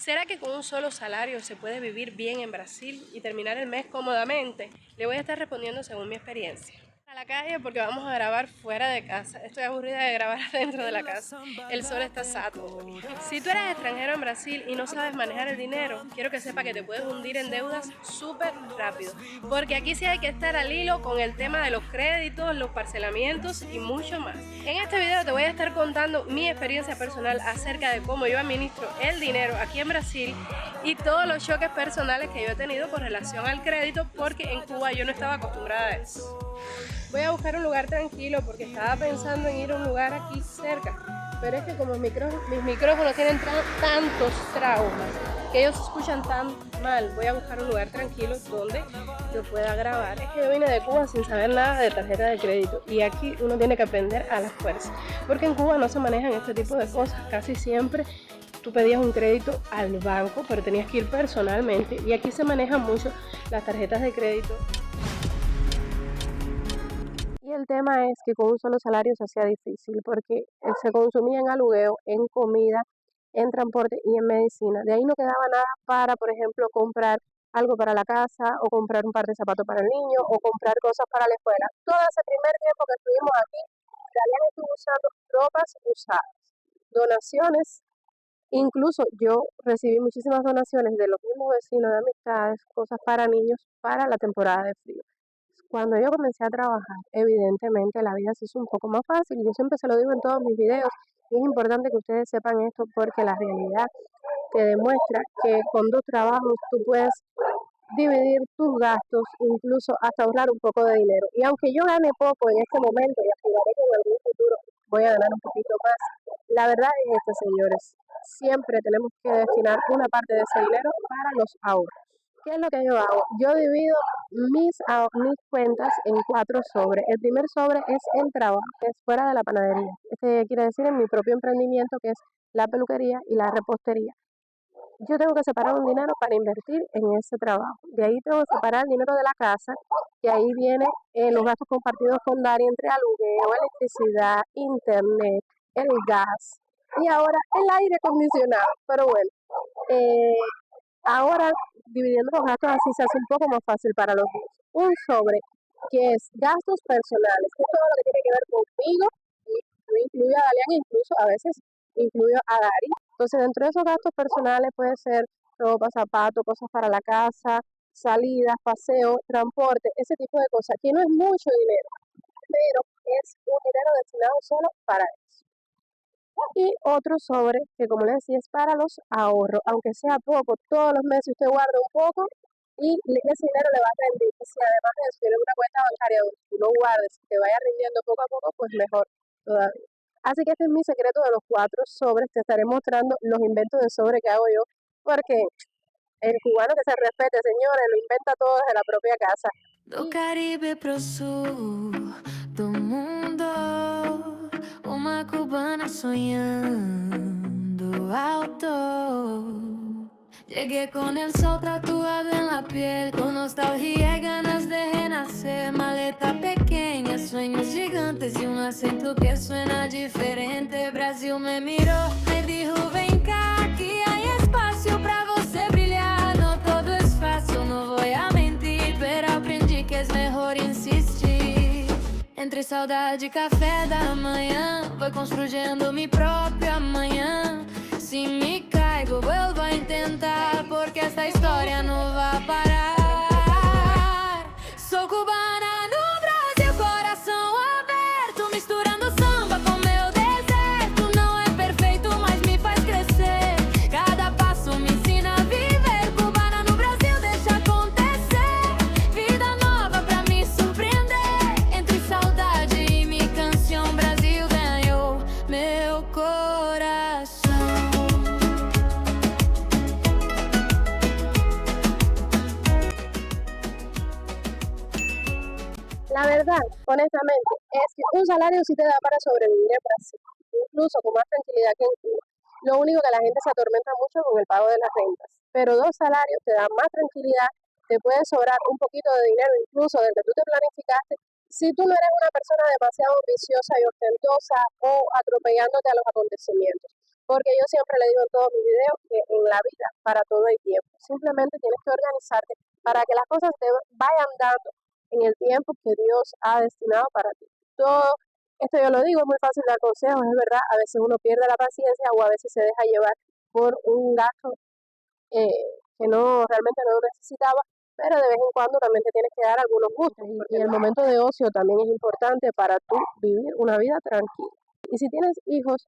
¿Será que con un solo salario se puede vivir bien en Brasil y terminar el mes cómodamente? Le voy a estar respondiendo según mi experiencia. A la calle porque vamos a grabar fuera de casa. Estoy aburrida de grabar dentro de la casa. El sol está sato hoy. Si tú eres extranjero en Brasil y no sabes manejar el dinero, quiero que sepa que te puedes hundir en deudas súper rápido. Porque aquí sí hay que estar al hilo con el tema de los créditos, los parcelamientos y mucho más. En este video te voy a estar contando mi experiencia personal acerca de cómo yo administro el dinero aquí en Brasil y todos los choques personales que yo he tenido con relación al crédito, porque en Cuba yo no estaba acostumbrada a eso. Voy a buscar un lugar tranquilo porque estaba pensando en ir a un lugar aquí cerca, pero es que como mis micrófonos tienen tantos traumas que ellos se escuchan tan mal, voy a buscar un lugar tranquilo donde yo pueda grabar. Es que yo vine de Cuba sin saber nada de tarjeta de crédito y aquí uno tiene que aprender a la fuerza, porque en Cuba no se manejan este tipo de cosas. Casi siempre tú pedías un crédito al banco, pero tenías que ir personalmente, y aquí se manejan mucho las tarjetas de crédito. Y el tema es que con un solo salario se hacía difícil porque se consumía en alugueo, en comida, en transporte y en medicina. De ahí no quedaba nada para, por ejemplo, comprar algo para la casa o comprar un par de zapatos para el niño o comprar cosas para la escuela. Todo ese primer tiempo que estuvimos aquí, Dalian estuvo usando ropas usadas, donaciones. Incluso yo recibí muchísimas donaciones de los mismos vecinos, de amistades, cosas para niños para la temporada de frío. Cuando yo comencé a trabajar, evidentemente la vida se hizo un poco más fácil. Yo siempre se lo digo en todos mis videos y es importante que ustedes sepan esto porque la realidad te demuestra que con 2 trabajos tú puedes dividir tus gastos, incluso hasta ahorrar un poco de dinero. Y aunque yo gane poco en este momento y aspiraré que en algún futuro voy a ganar un poquito más, la verdad es esta, señores, siempre tenemos que destinar una parte de ese dinero para los ahorros. ¿Qué es lo que yo hago? Yo divido mis cuentas en 4 sobres. El primer sobre es el trabajo, que es fuera de la panadería. Este quiere decir en mi propio emprendimiento, que es la peluquería y la repostería. Yo tengo que separar un dinero para invertir en ese trabajo. De ahí tengo que separar el dinero de la casa, que ahí viene los gastos compartidos con Dari entre alugueo, electricidad, internet, el gas y ahora el aire acondicionado. Pero bueno, ahora dividiendo los gastos así se hace un poco más fácil para los dos. Un sobre que es gastos personales, que es todo lo que tiene que ver conmigo, y yo incluyo a Dalian, incluso a veces incluyo a Dari. Entonces, dentro de esos gastos personales puede ser ropa, zapatos, cosas para la casa, salidas, paseos, transporte, ese tipo de cosas, que no es mucho dinero, pero es un dinero destinado solo para eso. Y otro sobre, que como les decía, es para los ahorros, aunque sea poco, todos los meses usted guarda un poco y ese dinero le va a rendir. Y si además de eso tiene una cuenta bancaria donde tú lo guardes y te vaya rindiendo poco a poco, pues mejor todavía. Así que este es mi secreto de los 4 sobres. Te estaré mostrando los inventos de sobre que hago yo, porque el cubano que se respete, señores, lo inventa todo desde la propia casa. Do Caribe pro sul do mundo, uma cubana sonhando alto. Llegué con el sol tatuado en la piel, con nostalgia y ganas de renacer. Maleta pequeña, sueños gigantes y un acento que suena diferente. Brasil me miró, me dijo ven cá, aquí hay espacio pra você brilhar. No todo es fácil, no voy a mentir, pero aprendi que es mejor insistir. Entre saudade e café da manhã, vou construyendo mi propio amanhã. Si me caigo, vuelvo a intentar, porque esta historia no va a parar. Sou cubana no Brasil, coração aberto, misturando samba com meu deserto. Não é perfeito, mas me faz crescer. Cada passo me ensina a viver. Cubana no Brasil, deixa acontecer. Vida nova pra me surpreender. Entre saudade e mi canção, Brasil ganhou meu coração. La verdad, honestamente, es que un salario sí te da para sobrevivir en Brasil, incluso con más tranquilidad que en Cuba. Lo único que la gente se atormenta mucho con el pago de las rentas, pero 2 salarios te dan más tranquilidad, te puede sobrar un poquito de dinero incluso desde que tú te planificaste, si tú no eres una persona demasiado ambiciosa y ostentosa o atropellándote a los acontecimientos. Porque yo siempre le digo en todos mis videos que en la vida, para todo el tiempo. Simplemente tienes que organizarte para que las cosas te vayan dando en el tiempo que Dios ha destinado para ti. Todo esto yo lo digo, es muy fácil dar consejos, es verdad, a veces uno pierde la paciencia o a veces se deja llevar por un gasto que no realmente no necesitaba, pero de vez en cuando también te tienes que dar algunos gustos y el momento de ocio también es importante para tú vivir una vida tranquila. Y si tienes hijos,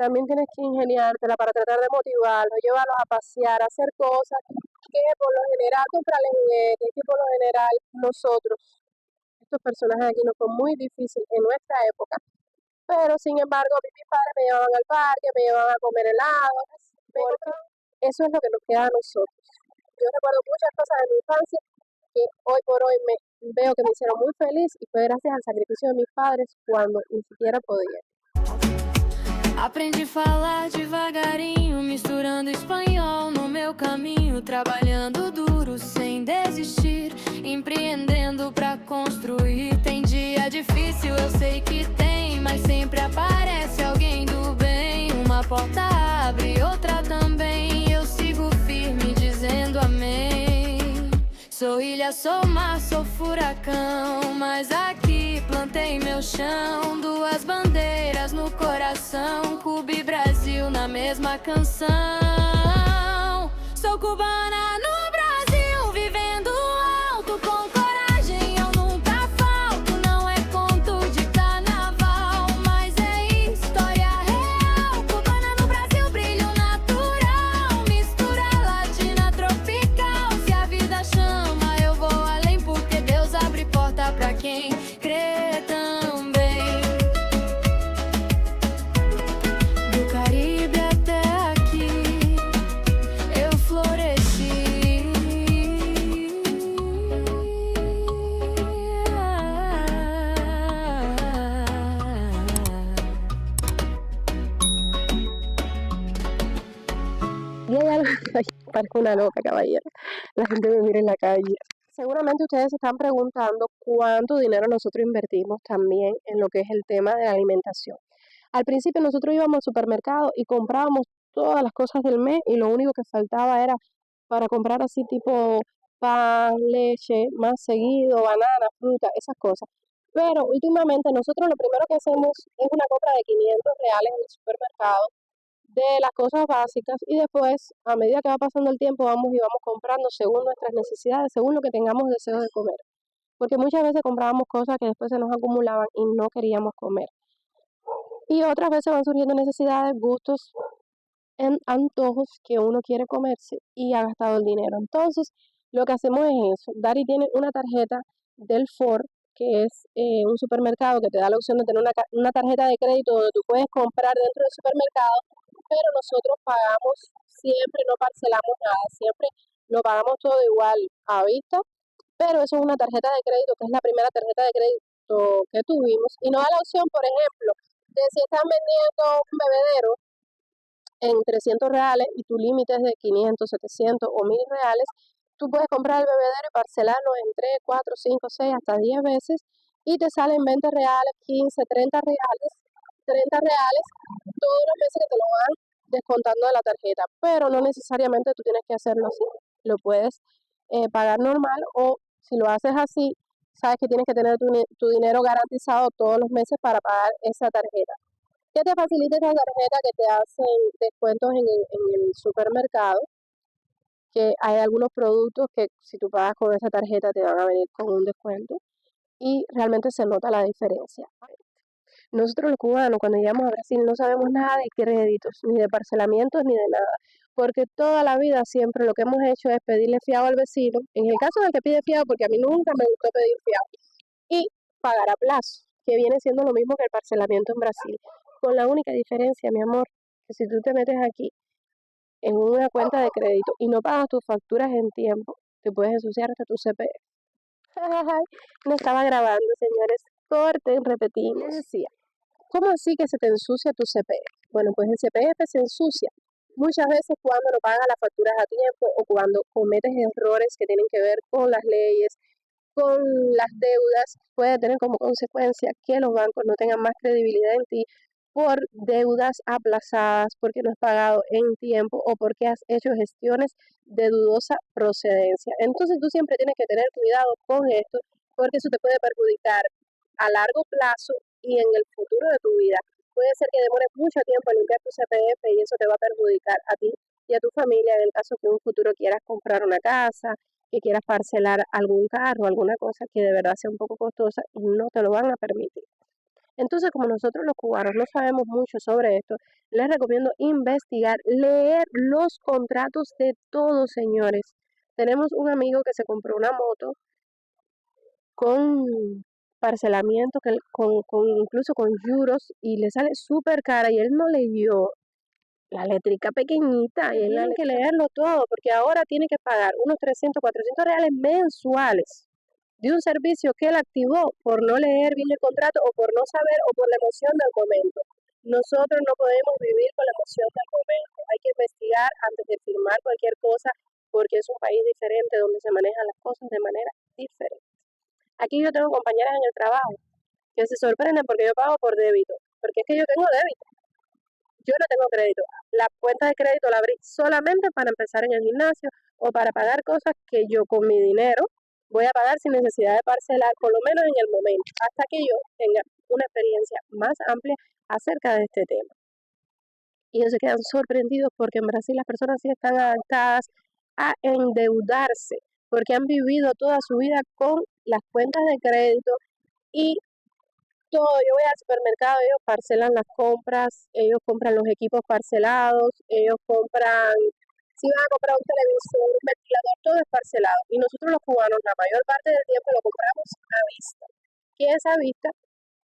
también tienes que ingeniártela para tratar de motivarlos, llevarlos a pasear, a hacer cosas que por lo general, comprarles juguetes, que por lo general nosotros, estos personajes aquí nos fue muy difícil en nuestra época, pero sin embargo mis padres me llevaban al parque, me llevaban a comer helado, porque eso es lo que nos queda a nosotros. Yo recuerdo muchas cosas de mi infancia que hoy por hoy me veo que me hicieron muy feliz y fue gracias al sacrificio de mis padres cuando ni siquiera podía. Aprendi a falar devagarinho, misturando espanhol no meu caminho, trabalhando duro sem desistir, empreendendo pra construir. Tem dia difícil, eu sei que tem, mas sempre aparece alguém do bem. Uma porta abre, outra também, eu sigo firme dizendo amém. Sou ilha, sou mar, sou furacão, mas aqui plantei meu chão. Duas bandeiras no coração, Cuba e Brasil na mesma canção. Sou cubana no Brasil, vivendo alto com coragem. Eu nunca falto, não é conto de carnaval, mas é história real. Cubana no Brasil, brilho natural, mistura latina tropical. Se a vida chama, eu vou além, porque Deus abre porta pra quem crê também. Do Caribe até aqui, eu floresci. Y hay algo, ay, parezco una loca, caballero. La gente me mira en la calle. Seguramente ustedes se están preguntando cuánto dinero nosotros invertimos también en lo que es el tema de la alimentación. Al principio nosotros íbamos al supermercado y comprábamos todas las cosas del mes y lo único que faltaba era para comprar así tipo pan, leche, más seguido, banana, fruta, esas cosas. Pero últimamente nosotros lo primero que hacemos es una compra de 500 reales en el supermercado de las cosas básicas y después, a medida que va pasando el tiempo, vamos y vamos comprando según nuestras necesidades, según lo que tengamos deseo de comer. Porque muchas veces comprábamos cosas que después se nos acumulaban y no queríamos comer. Y otras veces van surgiendo necesidades, gustos, en antojos que uno quiere comerse y ha gastado el dinero. Entonces, lo que hacemos es eso. Dari tiene una tarjeta del Ford, que es un supermercado que te da la opción de tener una tarjeta de crédito donde tú puedes comprar dentro del supermercado, pero nosotros pagamos siempre, no parcelamos nada, siempre lo pagamos todo igual a vista, pero eso es una tarjeta de crédito, que es la primera tarjeta de crédito que tuvimos, y nos da la opción, por ejemplo, de si están vendiendo un bebedero en 300 reales y tu límite es de 500, 700 o 1000 reales, tú puedes comprar el bebedero y parcelarlo en 3, 4, 5, 6, hasta 10 veces y te salen 20 reales, 15, 30 reales todos los meses que te lo van descontando de la tarjeta, pero no necesariamente tú tienes que hacerlo así, lo puedes pagar normal o si lo haces así, sabes que tienes que tener tu dinero garantizado todos los meses para pagar esa tarjeta. ¿Qué te facilita esa tarjeta? Que te hacen descuentos en el supermercado, que hay algunos productos que si tú pagas con esa tarjeta te van a venir con un descuento y realmente se nota la diferencia. Nosotros los cubanos cuando llegamos a Brasil no sabemos nada de créditos, ni de parcelamientos, ni de nada, porque toda la vida siempre lo que hemos hecho es pedirle fiado al vecino, en el caso del que pide fiado, porque a mí nunca me gustó pedir fiado, y pagar a plazo, que viene siendo lo mismo que el parcelamiento en Brasil, con la única diferencia, mi amor, que si tú te metes aquí en una cuenta de crédito y no pagas tus facturas en tiempo, te puedes ensuciar hasta tu CPF. No estaba grabando, señores. Corten, repetimos. Les decía, ¿cómo así que se te ensucia tu CPF? Bueno, pues el CPF se ensucia muchas veces cuando no pagas las facturas a tiempo o cuando cometes errores que tienen que ver con las leyes, con las deudas. Puede tener como consecuencia que los bancos no tengan más credibilidad en ti por deudas aplazadas, porque no has pagado en tiempo o porque has hecho gestiones de dudosa procedencia. Entonces tú siempre tienes que tener cuidado con esto, porque eso te puede perjudicar a largo plazo y en el futuro de tu vida. Puede ser que demores mucho tiempo en limpiar tu CPF y eso te va a perjudicar a ti y a tu familia en el caso que en un futuro quieras comprar una casa, que quieras parcelar algún carro, alguna cosa que de verdad sea un poco costosa y no te lo van a permitir. Entonces, como nosotros los cubanos no sabemos mucho sobre esto, les recomiendo investigar, leer los contratos de todos, señores. Tenemos un amigo que se compró una moto con parcelamiento, incluso con juros, y le sale súper cara, y él no leyó la letrica pequeñita, y él tiene que leerlo todo, porque ahora tiene que pagar unos 300, 400 reales mensuales de un servicio que él activó por no leer bien el contrato o por no saber o por la emoción del momento. Nosotros no podemos vivir con la emoción del momento. Hay que investigar antes de firmar cualquier cosa porque es un país diferente donde se manejan las cosas de manera diferente. Aquí yo tengo compañeras en el trabajo que se sorprenden porque yo pago por débito, porque es que yo tengo débito. Yo no tengo crédito. La cuenta de crédito la abrí solamente para empezar en el gimnasio o para pagar cosas que yo con mi dinero voy a pagar sin necesidad de parcelar, por lo menos en el momento, hasta que yo tenga una experiencia más amplia acerca de este tema. Y ellos se quedan sorprendidos porque en Brasil las personas sí están adaptadas a endeudarse, porque han vivido toda su vida con las cuentas de crédito y todo. Yo voy al supermercado, ellos parcelan las compras, ellos compran los equipos parcelados, ellos compran, si van a comprar un televisor, un ventilador, todo es parcelado. Y nosotros los cubanos la mayor parte del tiempo lo compramos a vista. Que esa vista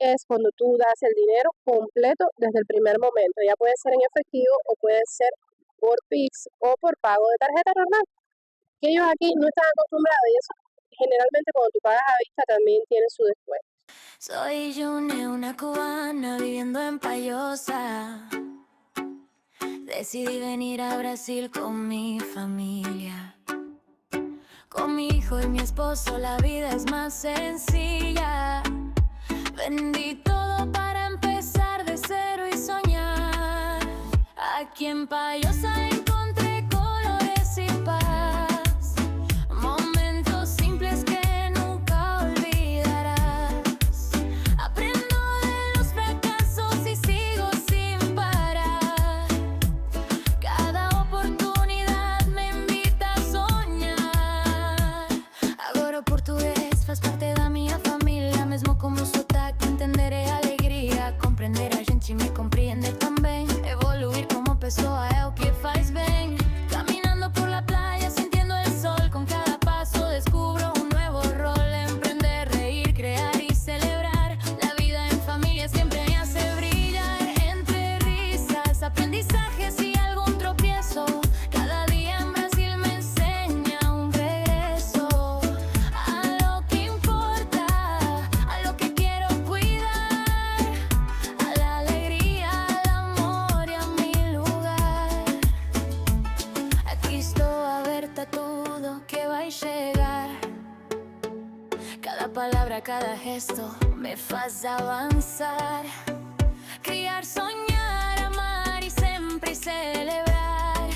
es cuando tú das el dinero completo desde el primer momento. Ya puede ser en efectivo o puede ser por Pix o por pago de tarjeta normal. Que ellos aquí no están acostumbrados y eso generalmente cuando tú pagas a vista también tiene su descuento. Soy Yune, una cubana viviendo en Payosa. Decidí venir a Brasil con mi familia. Con mi hijo y mi esposo la vida es más sencilla. Vendí todo para empezar de cero y soñar. Aquí en Payosa encontré colores y paz. Momentos simples que nunca olvidarás. Aprendo de los fracasos y sigo sin parar. Cada oportunidad me invita a soñar. Agora o português faz parte da minha família. Mesmo com meu sotaque entenderei a alegria. Compreender a gente me compreende também. Evoluir como pessoa é o que faz bem. Caminando por la playa sintiendo el sol. Con cada paso descubro un nuevo rol. Emprender, reír, crear y celebrar. La vida en familia siempre me hace brillar. Entre risas, aprendizajes y algún tropiezo. Cada día en Brasil me enseña un regreso a lo que importa, a lo que quiero cuidar, a la alegría, al amor y a mi lugar. Aquí estou aberta a tudo que vai chegar. Cada palavra, cada gesto me faz avançar. Criar, sonhar, amar e sempre celebrar.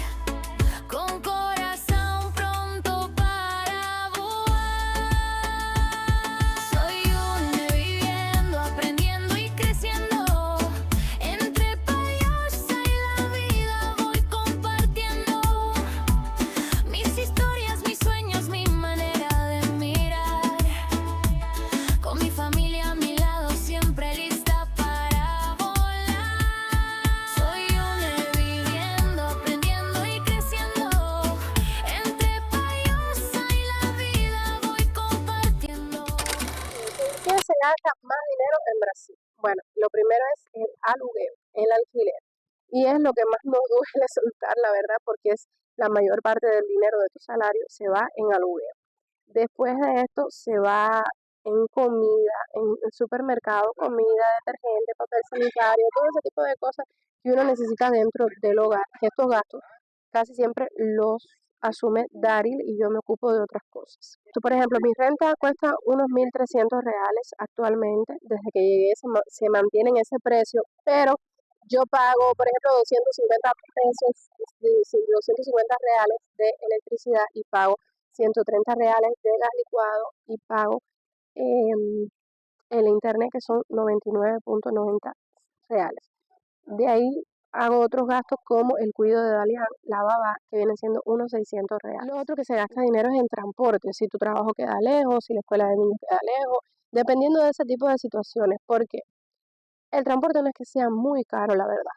Com coração pronto para voar. Soy une viviendo, aprendiendo y creciendo. Entre Payosa y la vida voy compartiendo. Mis historias, mis sueños, mi manera de mirar. Con mi familia a mi lado siempre lista para volar. Soy une viviendo, aprendiendo y creciendo. Entre Payosa y la vida voy compartiendo. ¿Qué se gasta más dinero en Brasil? Bueno, lo primero es el alugueo, el alquiler. Y es lo que más nos duele soltar, la verdad, porque es la mayor parte del dinero de tu salario se va en alugueo. Después de esto se va en comida, en supermercado, comida, detergente, papel sanitario, todo ese tipo de cosas que uno necesita dentro del hogar. Estos gastos casi siempre los asume Daryl y yo me ocupo de otras cosas. Tú, por ejemplo, mi renta cuesta unos 1.300 reales actualmente. Desde que llegué se mantiene en ese precio, pero Yo pago, por ejemplo, 250 pesos, 250 reales de electricidad y pago 130 reales de gas licuado y pago em, el internet que son 99.90 reales. De ahí hago otros gastos como el cuidado de Dalian, la baba, que viene siendo unos 600 reales. Lo otro que se gasta dinero es en transporte, si tu trabajo queda lejos, si la escuela de niños queda lejos, dependiendo de ese tipo de situaciones, porque el transporte no es que sea muy caro, la verdad.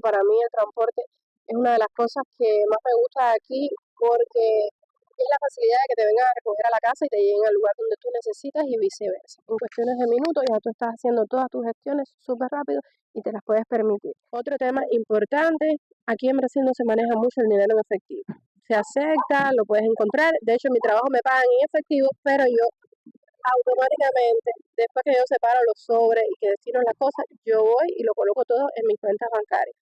Para mí el transporte es una de las cosas que más me gusta de aquí porque es la facilidad de que te vengan a recoger a la casa y te lleguen al lugar donde tú necesitas y viceversa. En cuestiones de minutos ya tú estás haciendo todas tus gestiones súper rápido y te las puedes permitir. Otro tema importante, aquí en Brasil no se maneja mucho el dinero en efectivo. Se acepta, lo puedes encontrar. De hecho, en mi trabajo me pagan en efectivo, pero yo automáticamente, después que yo separo los sobres y que destino las cosas, yo voy y lo coloco todo en mis cuentas bancarias.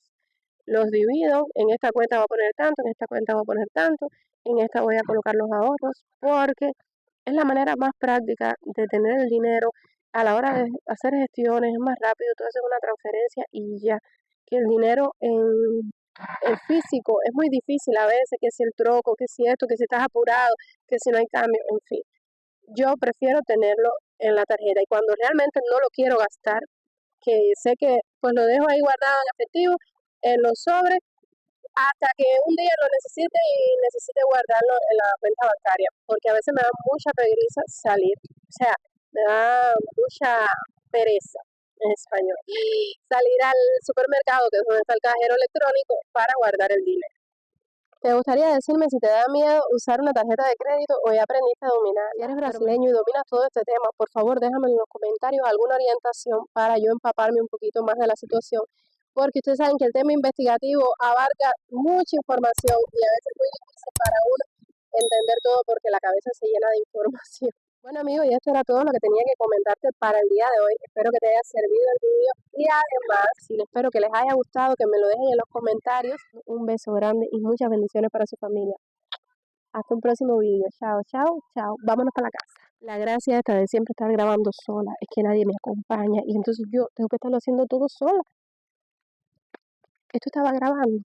Los divido, en esta cuenta voy a poner tanto, en esta cuenta voy a poner tanto, en esta voy a colocar los ahorros, porque es la manera más práctica de tener el dinero a la hora de hacer gestiones, es más rápido, tú haces una transferencia y ya, que el dinero en físico es muy difícil a veces, que si el troco, que si esto, que si estás apurado, que si no hay cambio, en fin. Yo prefiero tenerlo en la tarjeta y cuando realmente no lo quiero gastar, que sé que pues lo dejo ahí guardado en efectivo, en los sobres, hasta que un día lo necesite y necesite guardarlo en la cuenta bancaria, porque a veces me da mucha pereza salir, o sea, me da mucha pereza en español, salir al supermercado, que es donde está el cajero electrónico, para guardar el dinero. ¿Te gustaría decirme si te da miedo usar una tarjeta de crédito o ya aprendiste a dominar? Si eres brasileño y dominas todo este tema, por favor déjame en los comentarios alguna orientación para yo empaparme un poquito más de la situación, porque ustedes saben que el tema investigativo abarca mucha información y a veces es muy difícil para uno entender todo porque la cabeza se llena de información. Bueno amigos, y esto era todo lo que tenía que comentarte para el día de hoy. Espero que te haya servido el video y además, espero que les haya gustado, que me lo dejen en los comentarios. Un beso grande y muchas bendiciones para su familia. Hasta un próximo video. Chao, chao, chao. Vámonos para la casa. La gracia esta de siempre estar grabando sola es que nadie me acompaña y entonces yo tengo que estarlo haciendo todo sola. Esto estaba grabando.